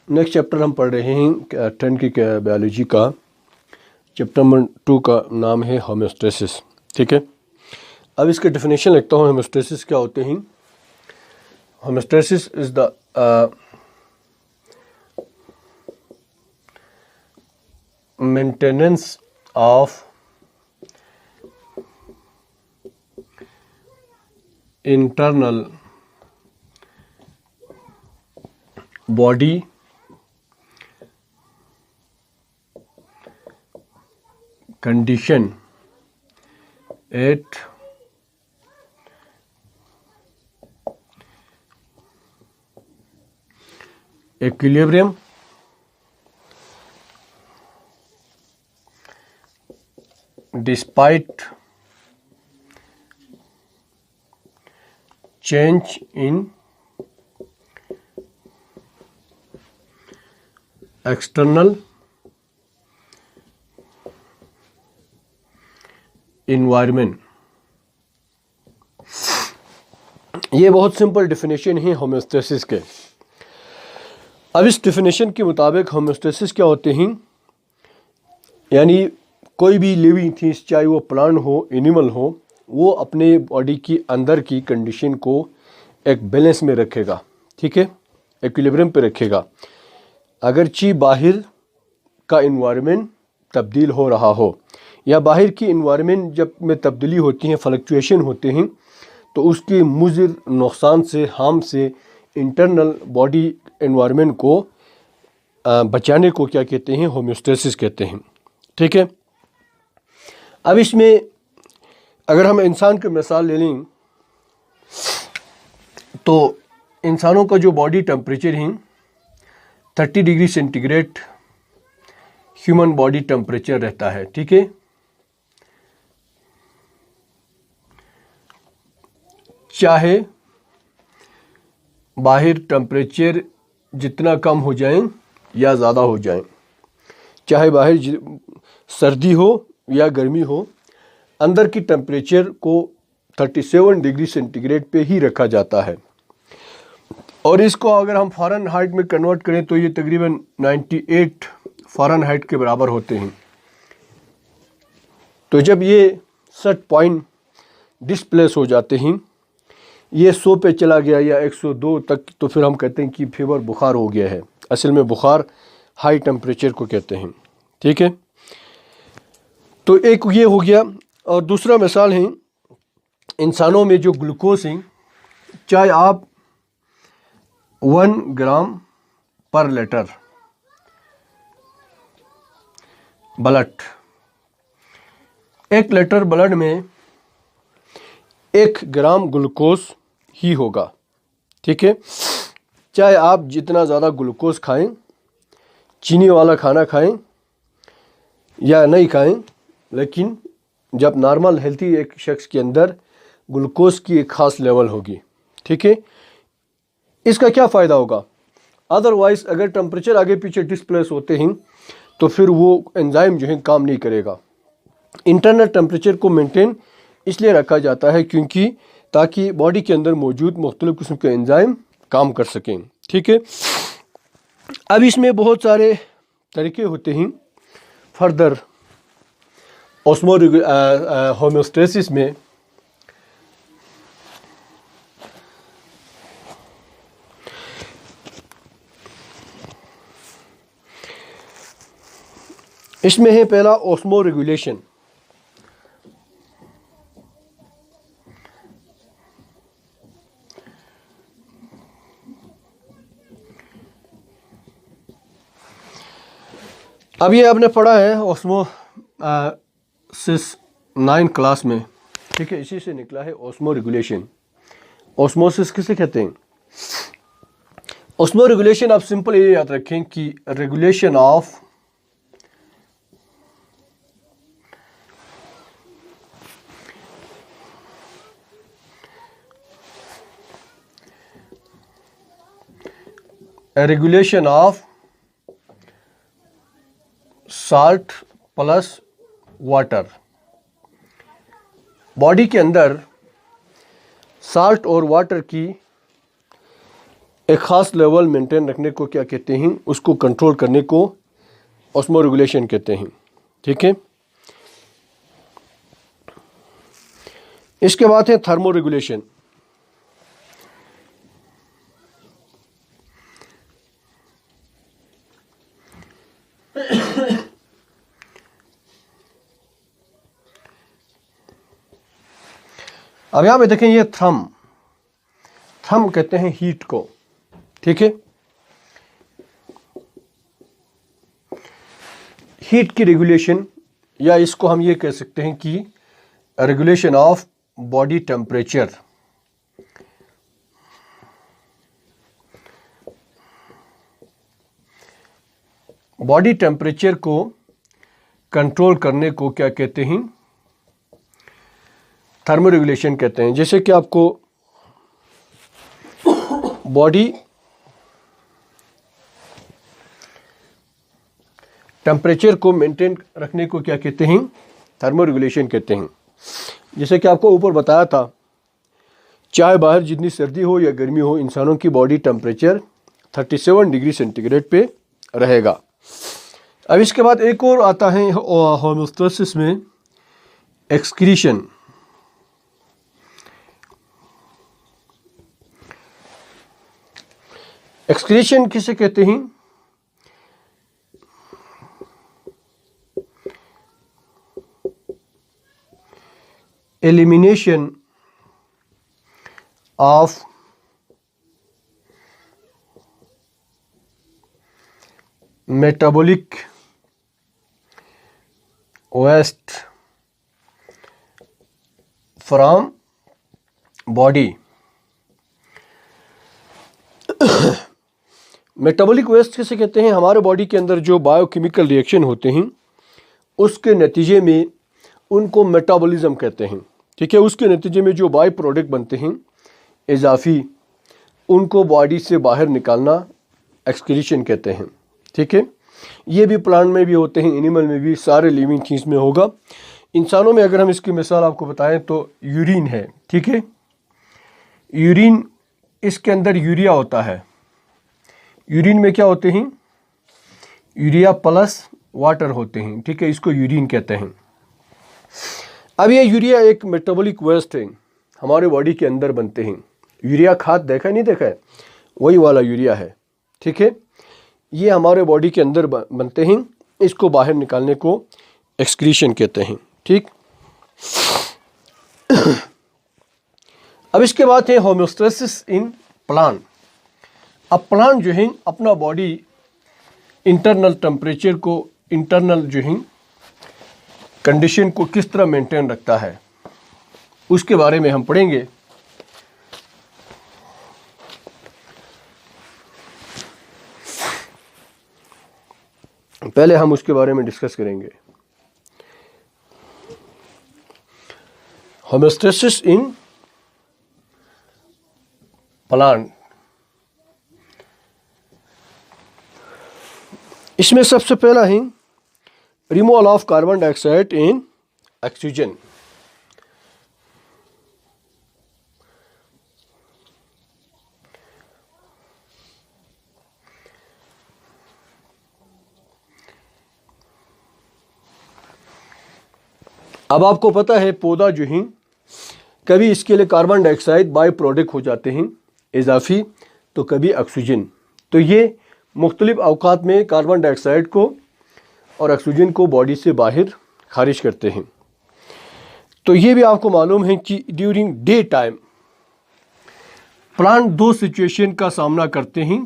Next chapter हम पढ़ रहे हैं 10 की बायोलॉजी का। चैप्टर नंबर 2 का नाम है होम्योस्टेसिस। ठीक है, अब इसका डेफिनेशन लिखता हूँ। होम्योस्टेसिस क्या होते हैं? Homeostasis is the maintenance of internal body condition at equilibrium despite change in external environment. ये बहुत सिंपल डेफिनेशन है होम्योस्टेसिस के। अब इस डेफिनेशन के मुताबिक होम्योस्टेसिस क्या होते हैं, यानी कोई भी लिविंग थिंग्स, चाहे वो प्लांट हो, एनिमल हो, वो अपने बॉडी की अंदर की कंडीशन को एक बैलेंस में रखेगा। ठीक है, इक्विलिब्रियम पे रखेगा। अगरचे बाहर का इन्वायरमेंट तब्दील हो रहा हो या बाहर की इन्वायरमेंट जब में तब्दीली होती है, फ्लक्चुएशन होते हैं, तो उसके मुज़िर नुकसान से, हार्म से इंटरनल बॉडी इन्वायरमेंट को बचाने को क्या कहते हैं? होम्योस्टेसिस कहते हैं। ठीक है, अब इसमें अगर हम इंसान की मिसाल ले लें तो इंसानों का जो बॉडी टेम्परेचर है 30 degree centigrade human body temperature रहता है। ठीक है, चाहे बाहर टेम्परेचर जितना कम हो जाए या ज़्यादा हो जाए, चाहे बाहर सर्दी हो या गर्मी हो, अंदर की टेम्परेचर को 37 डिग्री सेंटीग्रेड पे ही रखा जाता है। और इसको अगर हम फ़ारेनहाइट में कन्वर्ट करें तो ये तकरीबन 98 फ़ारेनहाइट के बराबर होते हैं। तो जब ये सेट पॉइंट डिस्प्लेस हो जाते हैं, ये 100 पे चला गया या 102 तक, तो फिर हम कहते हैं कि फीवर, बुखार हो गया है। असल में बुखार हाई टेम्परेचर को कहते हैं। ठीक है, तो एक ये हो गया। और दूसरा मिसाल है इंसानों में जो ग्लूकोज है, चाहे आप 1 ग्राम पर लीटर ब्लड, 1 लीटर ब्लड में 1 ग्राम ग्लूकोज ही होगा। ठीक है, चाहे आप जितना ज़्यादा ग्लूकोज खाएं, चीनी वाला खाना खाएं या नहीं खाएं, लेकिन जब नॉर्मल हेल्थी एक शख्स के अंदर ग्लूकोज की एक ख़ास लेवल होगी। ठीक है, इसका क्या फ़ायदा होगा? अदरवाइज़ अगर टेम्परेचर आगे पीछे डिस्प्लेस होते हैं तो फिर वो एंजाइम जो है काम नहीं करेगा। इंटरनल टेम्परेचर को मेंटेन इसलिए रखा जाता है क्योंकि ताकि बॉडी के अंदर मौजूद मुख्तलिफ किस्म के एंजाइम काम कर सकें। ठीक है, अब इसमें बहुत सारे तरीके होते हैं फर्दर होम्योस्टेसिस में। इसमें है पहला ऑस्मो रेगुलेशन। अब ये आपने पढ़ा है ऑस्मोसिस 9 क्लास में। ठीक है, इसी से निकला है ऑस्मो रेगुलेशन। ऑस्मोसिस किसे कहते हैं? ऑस्मो रेगुलेशन आप सिंपल ये याद रखें कि regulation of regulation of salt plus water. Body के अंदर साल्ट और वाटर की एक ख़ास लेवल मेंटेन रखने को क्या कहते हैं, उसको कंट्रोल करने को ऑस्मो रेगुलेशन कहते हैं। ठीक है, इसके बाद है थर्मो रेगुलेशन। अब यहाँ पे देखें, ये थर्म कहते हैं हीट को। ठीक है, हीट की रेगुलेशन, या इसको हम ये कह सकते हैं कि regulation of body temperature. Body temperature को कंट्रोल करने को क्या कहते हैं, थर्मो रेगुलेशन कहते हैं। जैसे कि आपको बॉडी टेम्परेचर को मेंटेन रखने को क्या कहते हैं, थर्मो रेगुलेशन कहते हैं। जैसे कि आपको ऊपर बताया था, चाहे बाहर जितनी सर्दी हो या गर्मी हो, इंसानों की बॉडी टेम्परेचर 37 डिग्री सेंटीग्रेड पे रहेगा। अब इसके बाद एक और आता है होम्योस्टेसिस में, एक्सक्रीशन। एक्सक्रीशन किसे कहते हैं, elimination of metabolic waste from body. Metabolic waste किसे कहते हैं, हमारे बॉडी के अंदर जो बायोकेमिकल रिएक्शन होते हैं उसके नतीजे में उनको मेटाबॉलिज्म कहते हैं। ठीक है, उसके नतीजे में जो बाई प्रोडक्ट बनते हैं इजाफी, उनको बॉडी से बाहर निकालना एक्सक्रीशन कहते हैं। ठीक है, ये भी प्लांट में भी होते हैं, एनिमल में भी, सारे लिविंग चीज़ में होगा। इंसानों में अगर हम इसकी मिसाल आपको बताएं तो यूरिन है। ठीक है, यूरिन, इसके अंदर यूरिया होता है। यूरिन में क्या होते हैं, यूरिया प्लस वाटर होते हैं। ठीक है, इसको यूरिन कहते हैं। अब ये यूरिया एक मेटाबॉलिक वेस्ट है, हमारे बॉडी के अंदर बनते हैं। यूरिया खाद देखा नहीं देखा है, वही वाला यूरिया है। ठीक है, ये हमारे बॉडी के अंदर बनते हैं, इसको बाहर निकालने को एक्सक्रीशन कहते हैं। ठीक, अब इसके बाद है होम्योस्टेसिस इन प्लांट। अब प्लांट जो है अपना बॉडी इंटरनल टेम्परेचर को, इंटरनल जो है कंडीशन को किस तरह मेंटेन रखता है, उसके बारे में हम पढ़ेंगे। पहले हम उसके बारे में डिस्कस करेंगे। होम्योस्टेसिस इन प्लांट, इसमें सबसे पहला है removal of carbon dioxide in oxygen. अब आपको पता है पौधा जो है कभी इसके लिए कार्बन डाइऑक्साइड बाई प्रोडक्ट हो जाते हैं इजाफी, तो कभी ऑक्सीजन। तो ये मुख्तलिफ अवकात में कार्बन डाइऑक्साइड को और ऑक्सीजन को बॉडी से बाहर खारिज करते हैं। तो ये भी आपको मालूम है कि ड्यूरिंग डे टाइम प्लांट दो सिचुएशन का सामना करते हैं।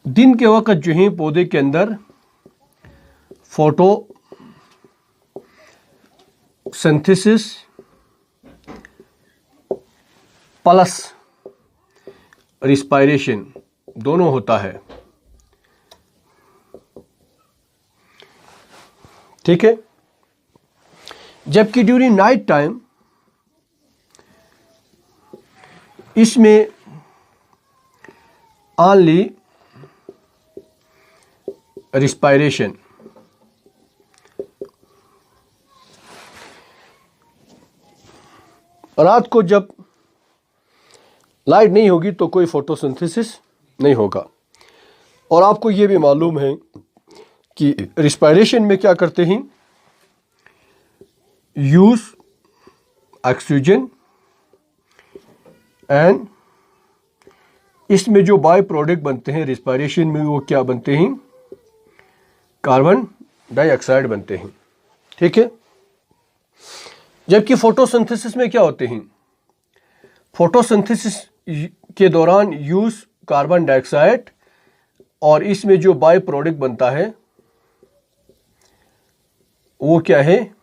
दिन के वक्त जो है पौधे के अंदर फोटो सिंथेसिस प्लस रिस्पायरेशन दोनों होता है। ठीक है, जबकि ड्यूरिंग नाइट टाइम इसमें ओनली रिस्पायरेशन। रात को जब लाइट नहीं होगी तो कोई फोटोसिंथेसिस नहीं होगा। और आपको ये भी मालूम है कि रिस्पायरेशन में क्या करते हैं, यूज ऑक्सीजन एंड इसमें जो बाय प्रोडक्ट बनते हैं रिस्पायरेशन में वो क्या बनते हैं, कार्बन डाइऑक्साइड बनते हैं। ठीक है। जबकि फोटोसिंथेसिस में क्या होते हैं, फोटोसिंथेसिस के दौरान यूज कार्बन डाइऑक्साइड और इसमें जो बाय प्रोडक्ट बनता है वो क्या है,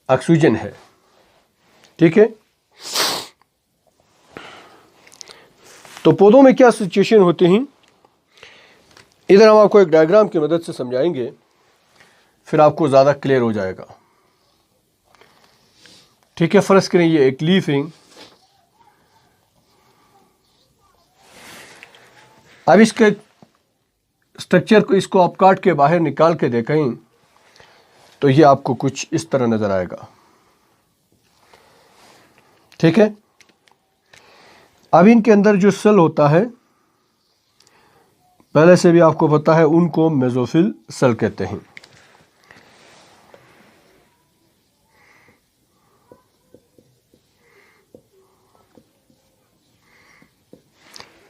ऑक्सीजन है। ठीक है। तो पौधों में क्या सिचुएशन होते हैं, इधर हम आपको एक डायग्राम की मदद से समझाएंगे, फिर आपको ज़्यादा क्लियर हो जाएगा। ठीक है। फर्स्ट करें, ये एक लीफ है। अब इसके स्ट्रक्चर को, इसको आप काट के बाहर निकाल के देखें तो ये आपको कुछ इस तरह नजर आएगा। ठीक है। अब इनके अंदर जो सेल होता है, पहले से भी आपको पता है, उनको मेसोफिल सेल कहते हैं।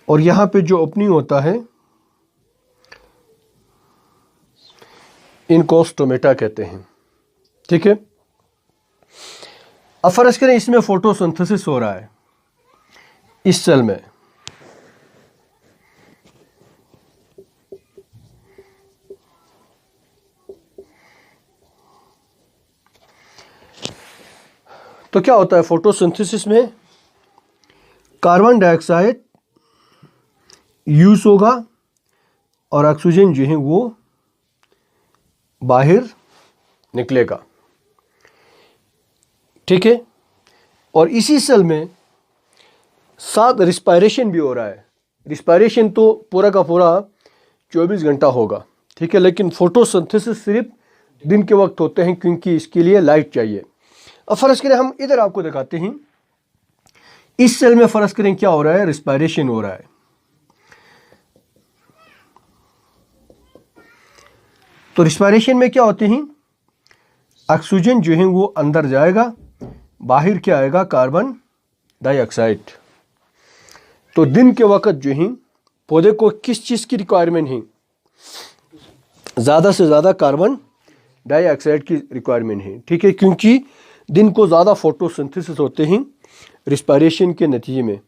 और यहां पे जो ओपनिंग होता है इनको स्टोमेटा कहते हैं। ठीक है। अब फर्ज करें इसमें फोटोसिंथेसिस हो रहा है इस सेल में, तो क्या होता है, फोटोसिंथेसिस में कार्बन डाइऑक्साइड यूज होगा और ऑक्सीजन जो है वो बाहर निकलेगा। ठीक है। और इसी सेल में साथ रिस्पायरेशन भी हो रहा है। रिस्पायरेशन तो पूरा का पूरा 24 घंटा होगा। ठीक है। लेकिन फोटोसिंथेसिस सिर्फ दिन के वक्त होते हैं क्योंकि इसके लिए लाइट चाहिए। अब फर्ज करें, हम इधर आपको दिखाते हैं, इस सेल में फर्ज करें क्या हो रहा है, रिस्पायरेशन हो रहा है। तो रिस्पायरेशन में क्या होते हैं, ऑक्सीजन जो है वो अंदर जाएगा, बाहर क्या आएगा, कार्बन डाइऑक्साइड। तो दिन के वक्त जो है पौधे को किस चीज़ की रिक्वायरमेंट है, ज़्यादा से ज़्यादा कार्बन डाइऑक्साइड की रिक्वायरमेंट है। ठीक है। क्योंकि दिन को ज़्यादा फोटोसिंथेसिस होते हैं रिस्पायरेशन के नतीजे में।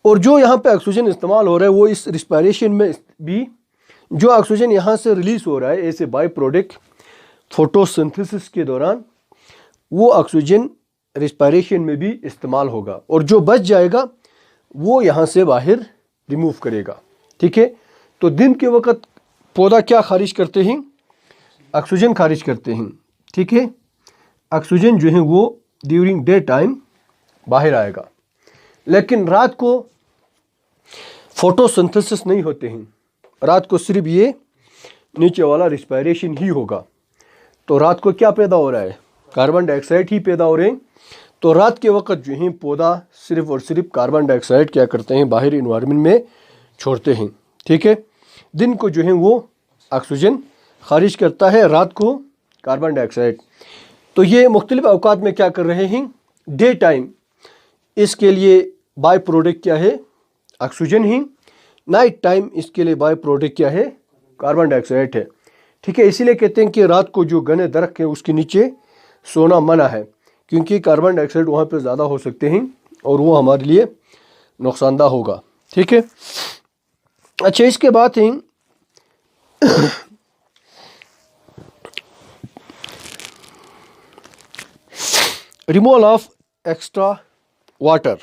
और जो यहाँ पे ऑक्सीजन इस्तेमाल हो रहा है वो इस रिस्पायरेशन में भी, जो ऑक्सीजन यहाँ से रिलीज हो रहा है ऐसे बाय प्रोडक्ट फोटोसिंथेसिस के दौरान, वो ऑक्सीजन रिस्पायरेशन में भी इस्तेमाल होगा और जो बच जाएगा वो यहाँ से बाहर रिमूव करेगा। ठीक है। तो दिन के वक्त पौधा क्या खारिज करते हैं, ऑक्सीजन खारिज करते हैं। ठीक है। ऑक्सीजन जो है वो ड्यूरिंग डे टाइम बाहर आएगा, लेकिन रात को फोटोसिंथेसिस नहीं होते हैं। रात को सिर्फ ये नीचे वाला रिस्पायरेशन ही होगा। तो रात को क्या पैदा हो रहा है, कार्बन डाइऑक्साइड ही पैदा हो रहे हैं। तो रात के वक्त जो है पौधा सिर्फ और सिर्फ कार्बन डाइऑक्साइड क्या करते हैं, बाहर इन्वायरमेंट में छोड़ते हैं। ठीक है। दिन को जो है वो ऑक्सीजन खारिज करता है, रात को कार्बन डाइऑक्साइड। तो ये मुख्तलिफ अवकात में क्या कर रहे हैं, डे टाइम इसके लिए बाय प्रोडक्ट क्या है, ऑक्सीजन ही। नाइट टाइम इसके लिए बाय प्रोडक्ट क्या है, कार्बन डाइऑक्साइड है। ठीक है। इसीलिए कहते हैं कि रात को जो घने दरख्त है उसके नीचे सोना मना है, क्योंकि कार्बन डाइऑक्साइड वहाँ पे ज़्यादा हो सकते हैं और वो हमारे लिए नुकसानदा होगा। ठीक है। अच्छा, इसके बाद है रिमूवल ऑफ एक्स्ट्रा वाटर।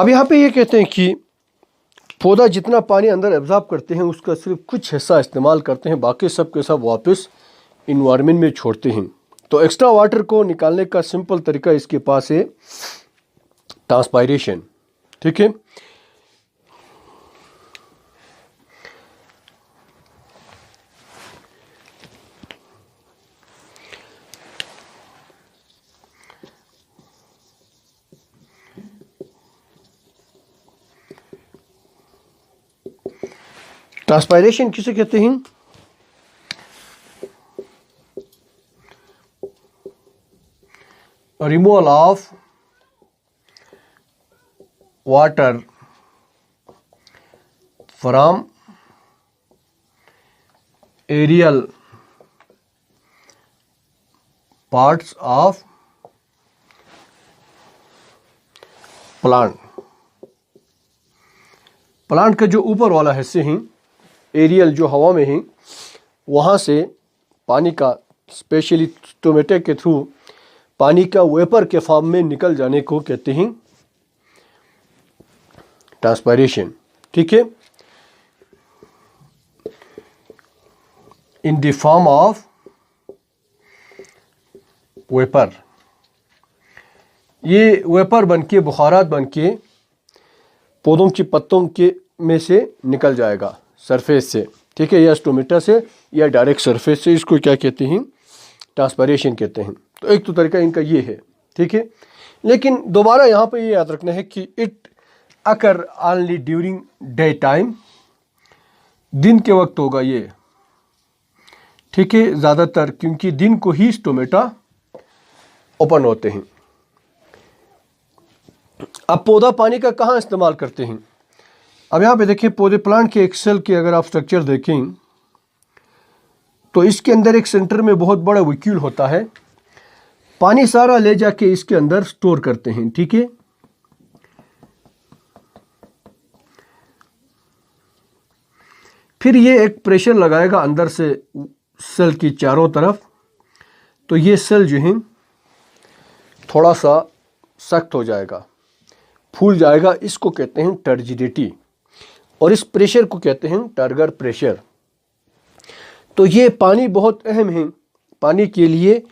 अब यहाँ पे ये कहते हैं कि पौधा जितना पानी अंदर एब्जॉर्ब करते हैं उसका सिर्फ कुछ हिस्सा इस्तेमाल करते हैं, बाकी सब के सब वापस इन्वायरमेंट में छोड़ते हैं। तो एक्स्ट्रा वाटर को निकालने का सिंपल तरीका इसके पास है ट्रांसपायरेशन। ठीक है, ट्रांसपायरेशन किसे कहते हैं? Removal of water from aerial parts of plant. Plant का जो ऊपर वाला हिस्से हैं, एरियल जो हवा में हैं, वहाँ से पानी का स्पेशली स्टोमेटा के थ्रू पानी का वेपर के फॉर्म में निकल जाने को कहते हैं ट्रांसपायरेशन। ठीक है, in the form of vapour. ये वेपर बनके, बुखारात बनके पौधों की पत्तों के में से निकल जाएगा सरफेस से। ठीक है, या स्टोमेटा से या डायरेक्ट सरफेस से। इसको क्या कहते हैं? ट्रांसपायरेशन कहते हैं। तो एक तो तरीका इनका ये है। ठीक है, लेकिन दोबारा यहाँ पे ये याद रखना है कि it occur only during day time, दिन के वक्त होगा ये। ठीक है, ज़्यादातर, क्योंकि दिन को ही स्टोमेटा ओपन होते हैं। अब पौधा पानी का कहाँ इस्तेमाल करते हैं? अब यहाँ पे देखिए, पौधे प्लांट के एक सेल के अगर आप स्ट्रक्चर देखें तो इसके अंदर एक सेंटर में बहुत बड़ा वैक्यूल होता है। पानी सारा ले जाके इसके अंदर स्टोर करते हैं। ठीक है, फिर ये एक प्रेशर लगाएगा अंदर से सेल की चारों तरफ, तो ये सेल जो है थोड़ा सा सख्त हो जाएगा, फूल जाएगा। इसको कहते हैं टर्जिडिटी, और इस प्रेशर को कहते हैं टर्गर प्रेशर। तो ये पानी बहुत अहम है, पानी के लिए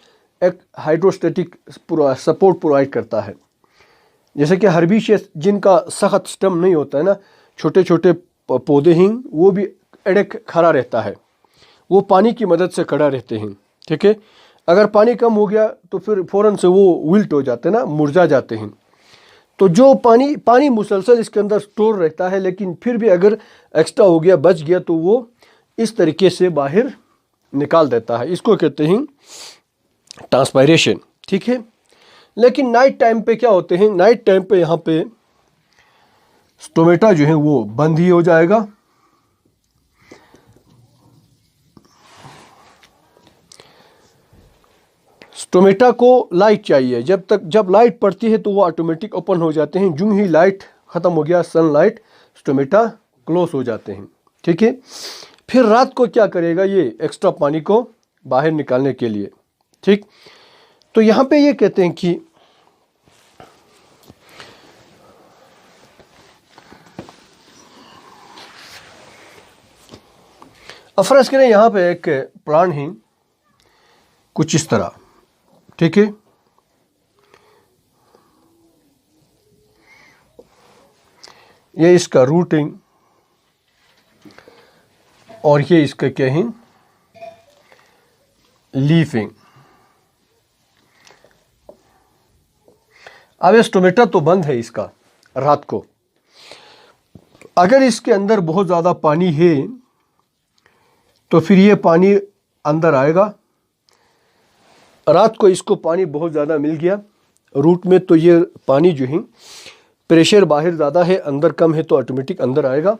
एक हाइड्रोस्टैटिक सपोर्ट प्रोवाइड करता है। जैसे कि हर्बिशियस जिनका सख्त स्टेम नहीं होता है ना, छोटे छोटे पौधे हैं, वो भी एड़क खड़ा रहता है, वो पानी की मदद से खड़ा रहते हैं। ठीक है, अगर पानी कम हो गया तो फिर फ़ौरन से वो विल्ट हो जाते हैं ना, मुरझा जाते हैं। तो जो पानी मुसलसल इसके अंदर स्टोर रहता है, लेकिन फिर भी अगर एक्स्ट्रा हो गया, बच गया, तो वो इस तरीके से बाहर निकाल देता है। इसको कहते हैं ट्रांसपायरेशन। ठीक है, लेकिन नाइट टाइम पे क्या होते हैं? नाइट टाइम पे यहाँ पे स्टोमेटा जो है वो बंद ही हो जाएगा। स्टोमेटा को लाइट चाहिए, जब लाइट पड़ती है तो वो ऑटोमेटिक ओपन हो जाते हैं। जो ही लाइट ख़त्म हो गया, सनलाइट, स्टोमेटा क्लोज हो जाते हैं। ठीक है, फिर रात को क्या करेगा? ये एक्स्ट्रा पानी को बाहर निकालने के लिए। ठीक, तो यहाँ पे ये कहते हैं कि फर्ज करें यहाँ पे एक प्लांट है कुछ इस तरह। ठीक है, ये इसका रूटिंग और ये इसका क्या है? लीफिंग। अब ये स्टोमेटा तो बंद है इसका रात को। अगर इसके अंदर बहुत ज़्यादा पानी है तो फिर ये पानी अंदर आएगा। रात को इसको पानी बहुत ज़्यादा मिल गया रूट में, तो ये पानी जो है, प्रेशर बाहर ज़्यादा है, अंदर कम है, तो ऑटोमेटिक अंदर आएगा।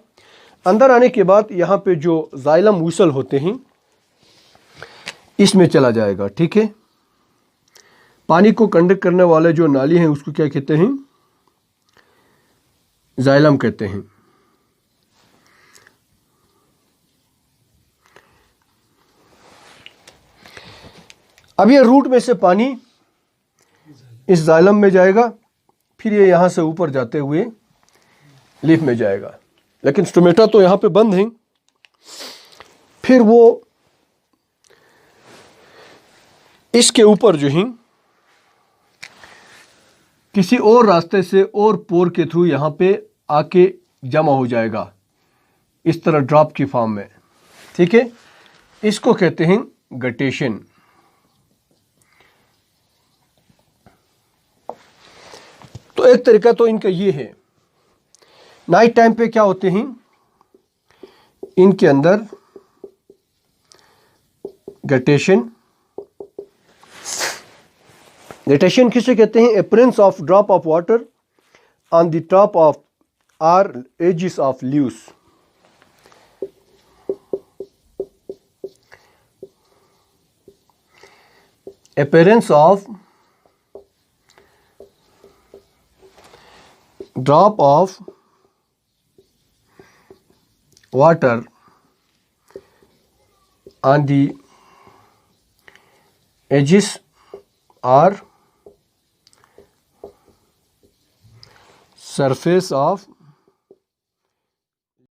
अंदर आने के बाद यहाँ पे जो जाइलम वूसल होते हैं इसमें चला जाएगा। ठीक है, पानी को कंडक्ट करने वाले जो नाली हैं उसको क्या कहते हैं? जाइलम कहते हैं। अब ये रूट में से पानी इस जाइलम में जाएगा, फिर ये यहाँ से ऊपर जाते हुए लीफ में जाएगा, लेकिन स्टोमेटा तो यहाँ पे बंद हैं। फिर वो इसके ऊपर जो है किसी और रास्ते से और पोर के थ्रू यहाँ पे आके जमा हो जाएगा इस तरह ड्रॉप की फॉर्म में। ठीक है, इसको कहते हैं गटेशन। तो एक तरीका तो इनका ये है, नाइट टाइम पे क्या होते हैं, इनके अंदर गटेशन किसे कहते हैं? Appearance of drop of water on the top of or edges of leaves. Appearance of drop of water on the edges or surface of